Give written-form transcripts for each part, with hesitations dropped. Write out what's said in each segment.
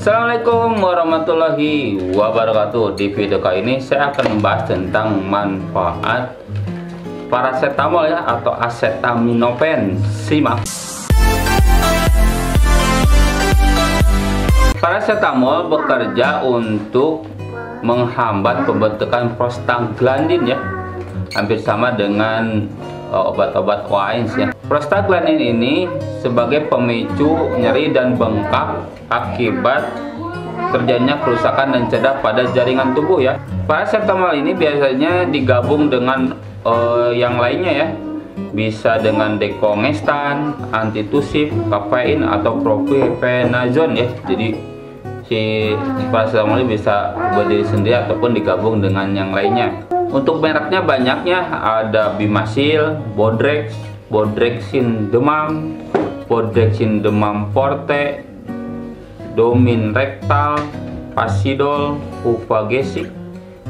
Assalamualaikum warahmatullahi wabarakatuh. Di video kali ini saya akan membahas tentang manfaat paracetamol ya, atau acetaminophen. Simak. Paracetamol bekerja untuk menghambat pembentukan prostaglandin ya, hampir sama dengan obat-obat lain ya. Prostaglandin ini sebagai pemicu nyeri dan bengkak akibat terjadinya kerusakan dan cedera pada jaringan tubuh ya. Paracetamol ini biasanya digabung dengan yang lainnya ya, bisa dengan dekongestan, antitusif, kafein atau propionazole ya. Jadi si paracetamol ini bisa berdiri sendiri ataupun digabung dengan yang lainnya. Untuk mereknya banyaknya, ada Bimasil, Bodrex, Bodrexin Demam, Bodrexin Demam Forte, Domin Rectal, Pasidol, Uvagesic,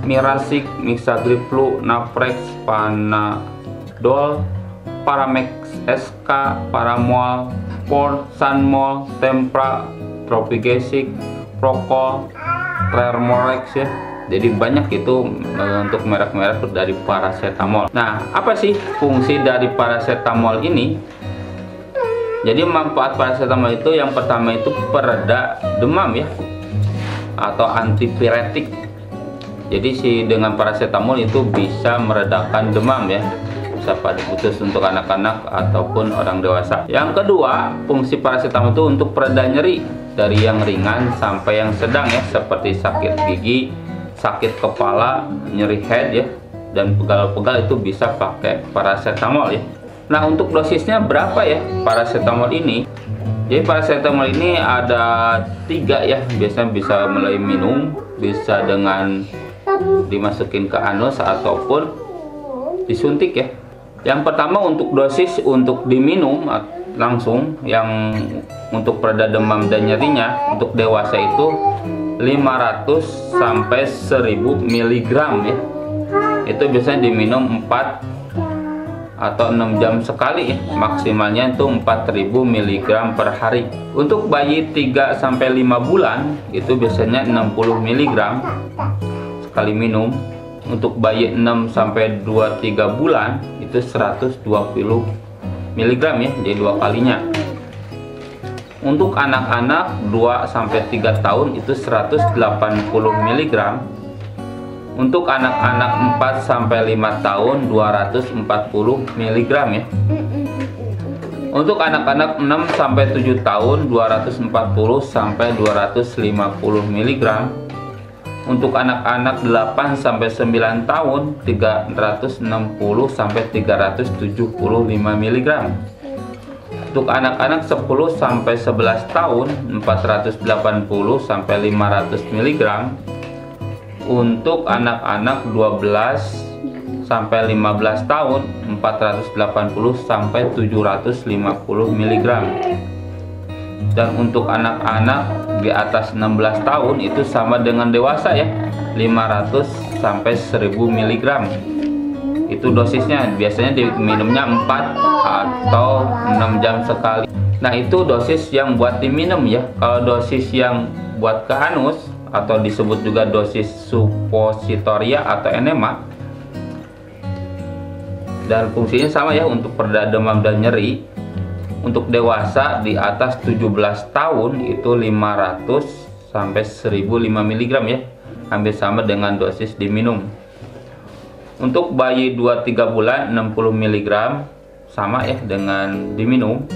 Mirasik, Mixagriplu, Naprex, Panadol, Paramex SK, Paramol, Sanmol, Tempra, Tropigesic, Procol, Thermorex ya. Jadi banyak itu untuk merek-merek dari paracetamol. Nah, apa sih fungsi dari paracetamol ini? Jadi manfaat paracetamol itu yang pertama itu pereda demam ya, atau antipiretik. Jadi dengan paracetamol itu bisa meredakan demam ya, bisa pada khusus untuk anak-anak ataupun orang dewasa. Yang kedua, fungsi paracetamol itu untuk pereda nyeri dari yang ringan sampai yang sedang ya, seperti sakit gigi, sakit kepala, nyeri head ya, dan pegal-pegal itu bisa pakai paracetamol ya. Nah, untuk dosisnya berapa ya paracetamol ini? Jadi paracetamol ini ada 3 ya, biasanya bisa melalui minum, bisa dengan dimasukin ke anus ataupun disuntik ya. Yang pertama untuk dosis untuk diminum langsung, yang untuk pereda demam dan nyerinya untuk dewasa itu 500 sampai 1000 mg ya. Itu biasanya diminum 4 atau 6 jam sekali ya. Maksimalnya itu 4000 mg per hari. Untuk bayi 3 sampai 5 bulan itu biasanya 60 mg sekali minum. Untuk bayi 6 sampai 23 bulan itu 120 mg ya, jadi 2 kalinya. Untuk anak-anak 2-3 tahun itu 180 mg. Untuk anak-anak 4-5 tahun 240 mg ya. Untuk anak-anak 6-7 tahun 240 sampai 250 mg. Untuk anak-anak 8-9 tahun 360 sampai 375 mg. Untuk anak-anak 10 sampai 11 tahun 480 sampai 500 mg. Untuk anak-anak 12 sampai 15 tahun 480 sampai 750 mg. Dan untuk anak-anak di atas 16 tahun itu sama dengan dewasa ya, 500 sampai 1000 mg. Itu dosisnya, biasanya diminumnya 4 atau 6 jam sekali. Nah, itu dosis yang buat diminum ya. Kalau dosis yang buat ke anus atau disebut juga dosis suppositoria atau enema, dan fungsinya sama ya, untuk pereda demam dan nyeri. Untuk dewasa di atas 17 tahun itu 500 sampai 1005 mg ya, hampir sama dengan dosis diminum. Untuk bayi 2-3 bulan 60 mg sama ya dengan diminum.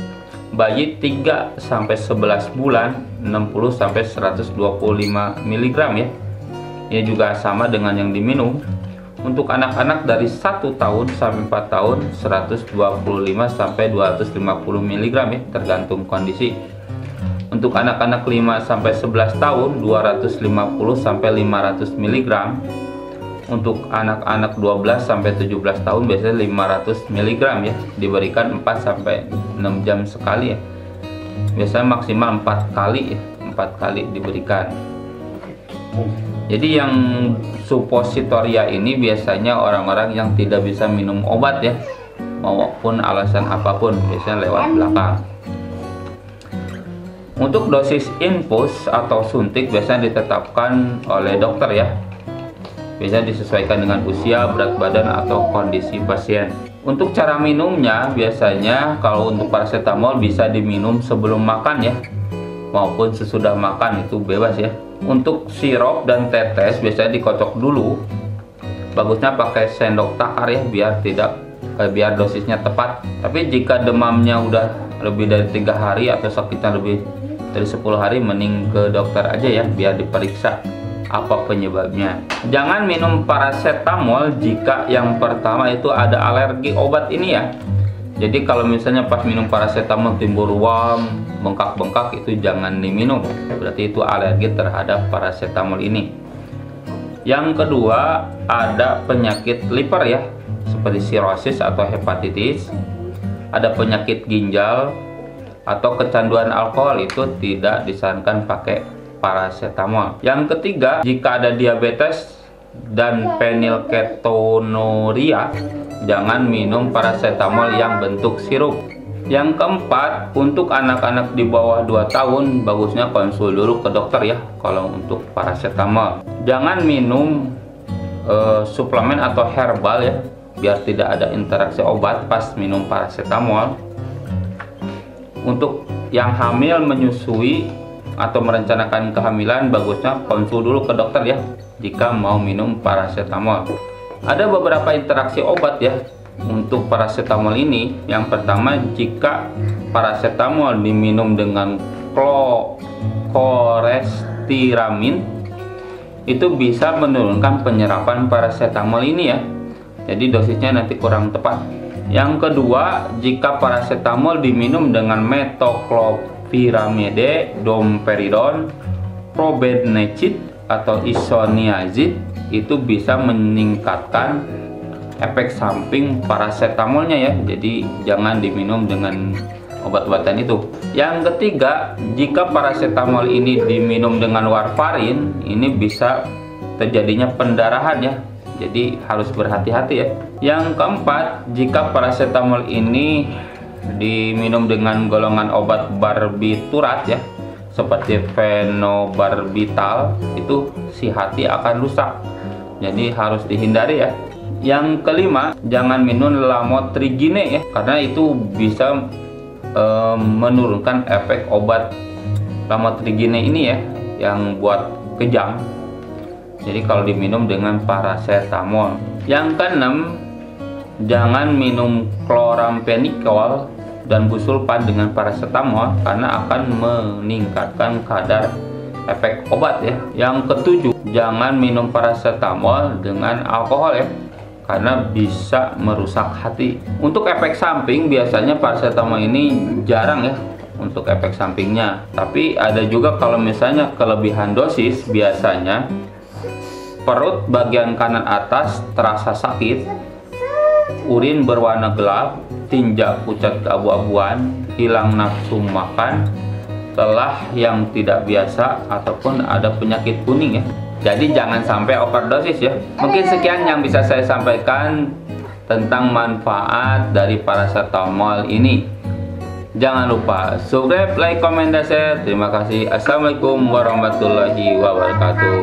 Bayi 3 sampai 11 bulan 60 sampai 125 mg ya. Ini juga sama dengan yang diminum. Untuk anak-anak dari 1 tahun sampai 4 tahun 125 sampai 250 mg ya, tergantung kondisi. Untuk anak-anak 5 sampai 11 tahun 250 sampai 500 mg. Untuk anak-anak 12 sampai 17 tahun biasanya 500 mg ya, diberikan 4 sampai 6 jam sekali ya. Biasanya maksimal 4 kali ya, 4 kali diberikan. Jadi yang suppositoria ini biasanya orang-orang yang tidak bisa minum obat ya, maupun alasan apapun, biasanya lewat belakang. Untuk dosis infus atau suntik biasanya ditetapkan oleh dokter ya. Biasanya disesuaikan dengan usia, berat badan, atau kondisi pasien. Untuk cara minumnya biasanya kalau untuk paracetamol bisa diminum sebelum makan ya, maupun sesudah makan, itu bebas ya. Untuk sirup dan tetes biasanya dikocok dulu. Bagusnya pakai sendok takar ya, biar dosisnya tepat. Tapi jika demamnya udah lebih dari 3 hari atau sakitnya lebih dari 10 hari, mending ke dokter aja ya, biar diperiksa apa penyebabnya. Jangan minum paracetamol jika yang pertama itu ada alergi obat ini ya. Jadi kalau misalnya pas minum paracetamol timbul ruam, bengkak-bengkak, itu jangan diminum. Berarti itu alergi terhadap paracetamol ini. Yang kedua, ada penyakit liver ya, seperti sirosis atau hepatitis. Ada penyakit ginjal atau kecanduan alkohol, itu tidak disarankan pakai paracetamol. Yang ketiga, jika ada diabetes dan fenilketonuria, jangan minum paracetamol yang bentuk sirup. Yang keempat, untuk anak-anak di bawah 2 tahun bagusnya konsul dulu ke dokter ya kalau untuk paracetamol. Jangan minum suplemen atau herbal ya, biar tidak ada interaksi obat pas minum paracetamol. Untuk yang hamil, menyusui, atau merencanakan kehamilan, bagusnya konsul dulu ke dokter ya jika mau minum paracetamol. Ada beberapa interaksi obat ya untuk paracetamol ini. Yang pertama, jika paracetamol diminum dengan klorestiramin, itu bisa menurunkan penyerapan paracetamol ini ya. Jadi dosisnya nanti kurang tepat. Yang kedua, jika paracetamol diminum dengan metoclopramide, domperidon, probenecid, atau isoniazid, itu bisa meningkatkan efek samping paracetamolnya ya. Jadi jangan diminum dengan obat-obatan itu. Yang ketiga, jika paracetamol ini diminum dengan warfarin, ini bisa terjadinya pendarahan ya. Jadi harus berhati-hati ya. Yang keempat, jika paracetamol ini diminum dengan golongan obat barbiturat ya, seperti fenobarbital, itu si hati akan rusak. Jadi harus dihindari ya. Yang kelima, jangan minum lamotrigine ya, karena itu bisa menurunkan efek obat lamotrigine ini ya, yang buat kejang. Jadi kalau diminum dengan paracetamol. Yang keenam, jangan minum chloramphenicol dan busulfan dengan paracetamol, karena akan meningkatkan kadar efek obat ya. Yang ketujuh, jangan minum paracetamol dengan alkohol ya, karena bisa merusak hati. Untuk efek samping, biasanya paracetamol ini jarang ya untuk efek sampingnya. Tapi ada juga kalau misalnya kelebihan dosis, biasanya perut bagian kanan atas terasa sakit, urin berwarna gelap, tinja pucat keabu-abuan, hilang nafsu makan, telah yang tidak biasa, ataupun ada penyakit kuning ya. Jadi jangan sampai overdosis ya. Mungkin sekian yang bisa saya sampaikan tentang manfaat dari paracetamol ini. Jangan lupa subscribe, like, komen, dan share. Terima kasih. Assalamualaikum warahmatullahi wabarakatuh.